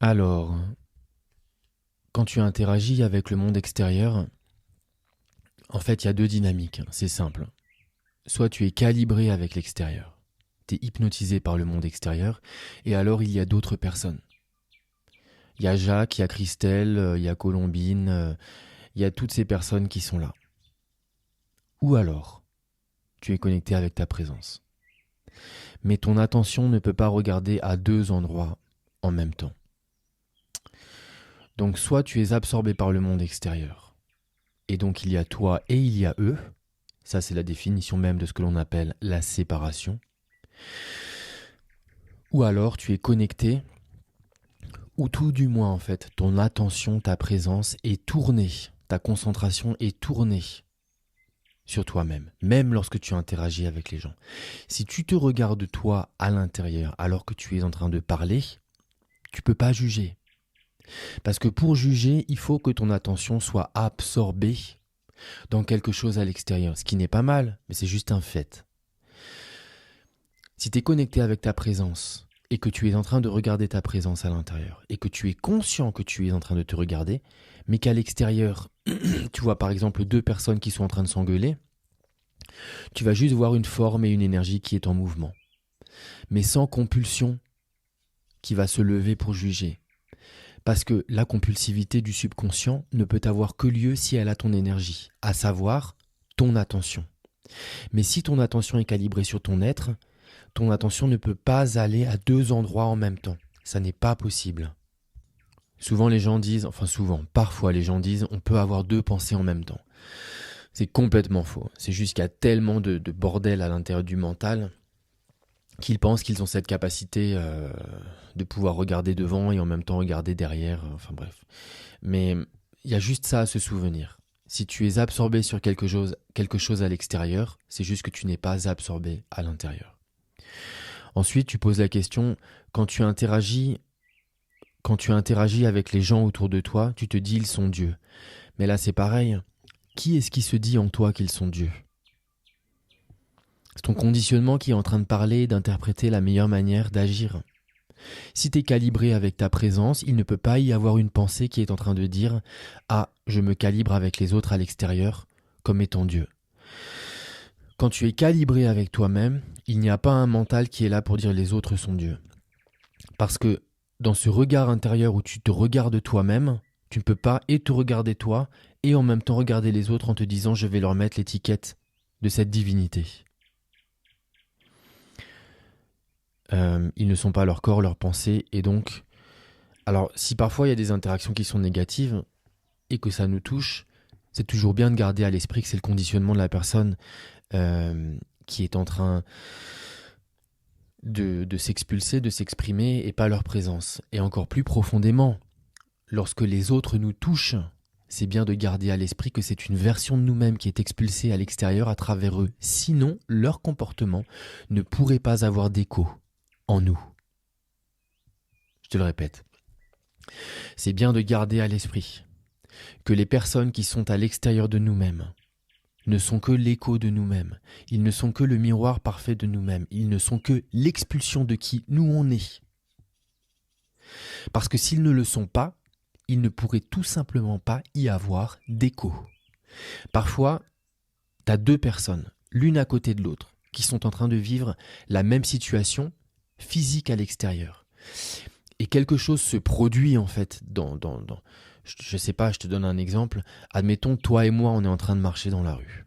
Alors, quand tu interagis avec le monde extérieur, en fait, il y a deux dynamiques, c'est simple. Soit tu es calibré avec l'extérieur, tu es hypnotisé par le monde extérieur, et alors il y a d'autres personnes. Il y a Jacques, il y a Christelle, il y a Colombine, il y a toutes ces personnes qui sont là. Ou alors, tu es connecté avec ta présence. Mais ton attention ne peut pas regarder à deux endroits en même temps. Donc soit tu es absorbé par le monde extérieur, et donc il y a toi et il y a eux, ça c'est la définition même de ce que l'on appelle la séparation, ou alors tu es connecté, ou tout du moins en fait, ton attention, ta présence est tournée, ta concentration est tournée sur toi-même, même lorsque tu interagis avec les gens. Si tu te regardes toi à l'intérieur alors que tu es en train de parler, tu peux pas juger. Parce que pour juger, il faut que ton attention soit absorbée dans quelque chose à l'extérieur, ce qui n'est pas mal, mais c'est juste un fait. Si tu es connecté avec ta présence et que tu es en train de regarder ta présence à l'intérieur et que tu es conscient que tu es en train de te regarder, mais qu'à l'extérieur, tu vois par exemple deux personnes qui sont en train de s'engueuler, tu vas juste voir une forme et une énergie qui est en mouvement, mais sans compulsion qui va se lever pour juger. Parce que la compulsivité du subconscient ne peut avoir que lieu si elle a ton énergie, à savoir ton attention. Mais si ton attention est calibrée sur ton être, ton attention ne peut pas aller à deux endroits en même temps. Ça n'est pas possible. Souvent les gens disent, parfois les gens disent, on peut avoir deux pensées en même temps. C'est complètement faux. C'est juste qu'il y a tellement de bordel à l'intérieur du mental qu'ils pensent qu'ils ont cette capacité de pouvoir regarder devant et en même temps regarder derrière, enfin bref. Mais il y a juste ça à se souvenir. Si tu es absorbé sur quelque chose à l'extérieur, c'est juste que tu n'es pas absorbé à l'intérieur. Ensuite, tu poses la question, quand tu interagis avec les gens autour de toi, tu te dis ils sont Dieu. Mais là, c'est pareil. Qui est-ce qui se dit en toi qu'ils sont Dieu ? C'est ton conditionnement qui est en train de parler et d'interpréter la meilleure manière d'agir. Si tu es calibré avec ta présence, il ne peut pas y avoir une pensée qui est en train de dire « Ah, je me calibre avec les autres à l'extérieur comme étant Dieu ». Quand tu es calibré avec toi-même, il n'y a pas un mental qui est là pour dire « les autres sont Dieu ». Parce que dans ce regard intérieur où tu te regardes toi-même, tu ne peux pas et te regarder toi et en même temps regarder les autres en te disant « je vais leur mettre l'étiquette de cette divinité ». Ils ne sont pas leur corps, leurs pensées, et donc... Alors, si parfois il y a des interactions qui sont négatives et que ça nous touche, c'est toujours bien de garder à l'esprit que c'est le conditionnement de la personne qui est en train de s'expulser, de s'exprimer, et pas leur présence. Et encore plus profondément, lorsque les autres nous touchent, c'est bien de garder à l'esprit que c'est une version de nous-mêmes qui est expulsée à l'extérieur à travers eux. Sinon, leur comportement ne pourrait pas avoir d'écho en nous. Je te le répète. C'est bien de garder à l'esprit que les personnes qui sont à l'extérieur de nous-mêmes ne sont que l'écho de nous-mêmes. Ils ne sont que le miroir parfait de nous-mêmes. Ils ne sont que l'expulsion de qui nous on est. Parce que s'ils ne le sont pas, il ne pourrait tout simplement pas y avoir d'écho. Parfois, tu as deux personnes, l'une à côté de l'autre, qui sont en train de vivre la même situation physique à l'extérieur. Et quelque chose se produit en fait je sais pas, je te donne un exemple. Admettons, toi et moi, on est en train de marcher dans la rue.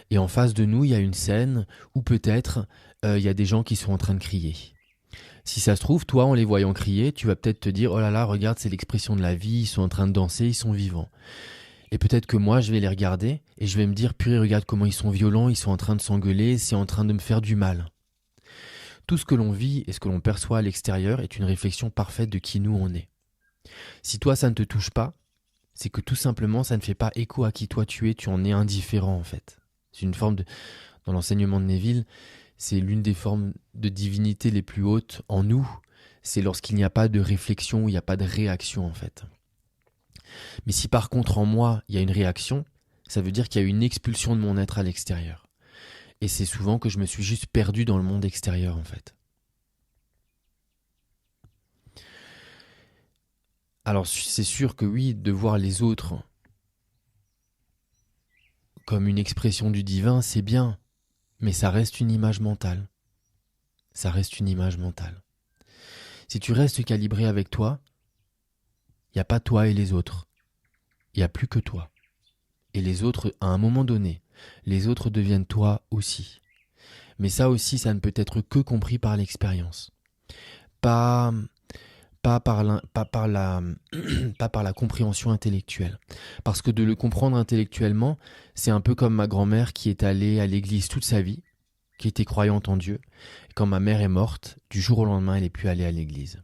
Et en face de nous, il y a une scène où peut-être il y a des gens qui sont en train de crier. Si ça se trouve, toi, en les voyant crier, tu vas peut-être te dire « Oh là là, regarde, c'est l'expression de la vie, ils sont en train de danser, ils sont vivants. » Et peut-être que moi, je vais les regarder et je vais me dire « Purée, regarde comment ils sont violents, ils sont en train de s'engueuler, c'est en train de me faire du mal. » Tout ce que l'on vit et ce que l'on perçoit à l'extérieur est une réflexion parfaite de qui nous on est. Si toi, ça ne te touche pas, c'est que tout simplement, ça ne fait pas écho à qui toi tu en es indifférent en fait. C'est une forme de... Dans l'enseignement de Neville, c'est l'une des formes de divinité les plus hautes en nous. C'est lorsqu'il n'y a pas de réflexion, où il n'y a pas de réaction en fait. Mais si par contre en moi, il y a une réaction, ça veut dire qu'il y a une expulsion de mon être à l'extérieur. Et c'est souvent que je me suis juste perdu dans le monde extérieur en fait. Alors c'est sûr que oui, de voir les autres comme une expression du divin, c'est bien, mais ça reste une image mentale. Ça reste une image mentale. Si tu restes calibré avec toi, il n'y a pas toi et les autres. Il n'y a plus que toi. Et les autres, à un moment donné, les autres deviennent toi aussi. Mais ça aussi, ça ne peut être que compris par l'expérience. Pas par la compréhension intellectuelle. Parce que de le comprendre intellectuellement, c'est un peu comme ma grand-mère qui est allée à l'église toute sa vie, qui était croyante en Dieu. Et quand ma mère est morte, du jour au lendemain, elle n'est plus allée à l'église.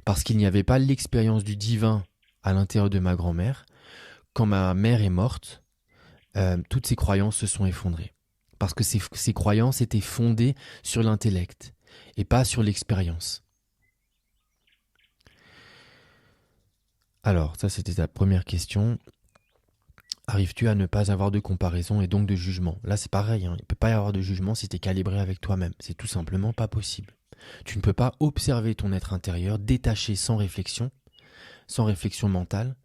Parce qu'il n'y avait pas l'expérience du divin à l'intérieur de ma grand-mère. Quand ma mère est morte, toutes ses croyances se sont effondrées. Parce que ces croyances étaient fondées sur l'intellect et pas sur l'expérience. Alors, ça c'était ta première question. Arrives-tu à ne pas avoir de comparaison et donc de jugement? Là c'est pareil, il ne peut pas y avoir de jugement si tu es calibré avec toi-même. C'est tout simplement pas possible. Tu ne peux pas observer ton être intérieur détaché sans réflexion mentale,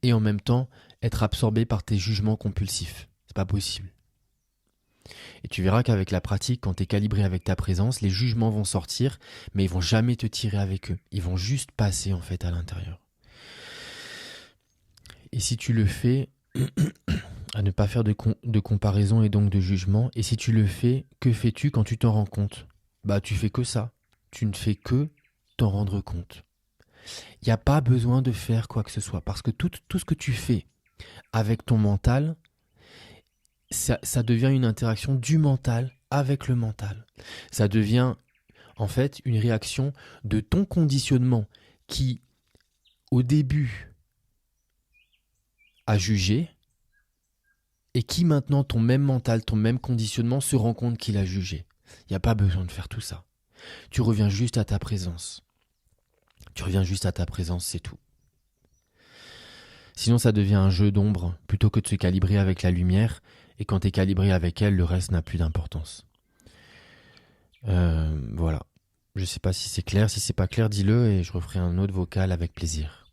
et en même temps être absorbé par tes jugements compulsifs. C'est pas possible. Et tu verras qu'avec la pratique, quand tu es calibré avec ta présence, les jugements vont sortir, mais ils vont jamais te tirer avec eux. Ils vont juste passer en fait à l'intérieur. Et si tu le fais, à ne pas faire de comparaison et donc de jugement, et si tu le fais, que fais-tu quand tu t'en rends compte? Bah tu fais que ça. Tu ne fais que t'en rendre compte. Il n'y a pas besoin de faire quoi que ce soit, parce que tout ce que tu fais avec ton mental, ça devient une interaction du mental avec le mental. Ça devient en fait une réaction de ton conditionnement qui, au début, a jugé et qui maintenant, ton même mental, ton même conditionnement se rend compte qu'il a jugé. Il n'y a pas besoin de faire tout ça. Tu reviens juste à ta présence. Tu reviens juste à ta présence, c'est tout. Sinon, ça devient un jeu d'ombre plutôt que de se calibrer avec la lumière. Et quand tu es calibré avec elle, le reste n'a plus d'importance. Voilà. Je ne sais pas si c'est clair. Si c'est pas clair, dis-le et je referai un autre vocal avec plaisir.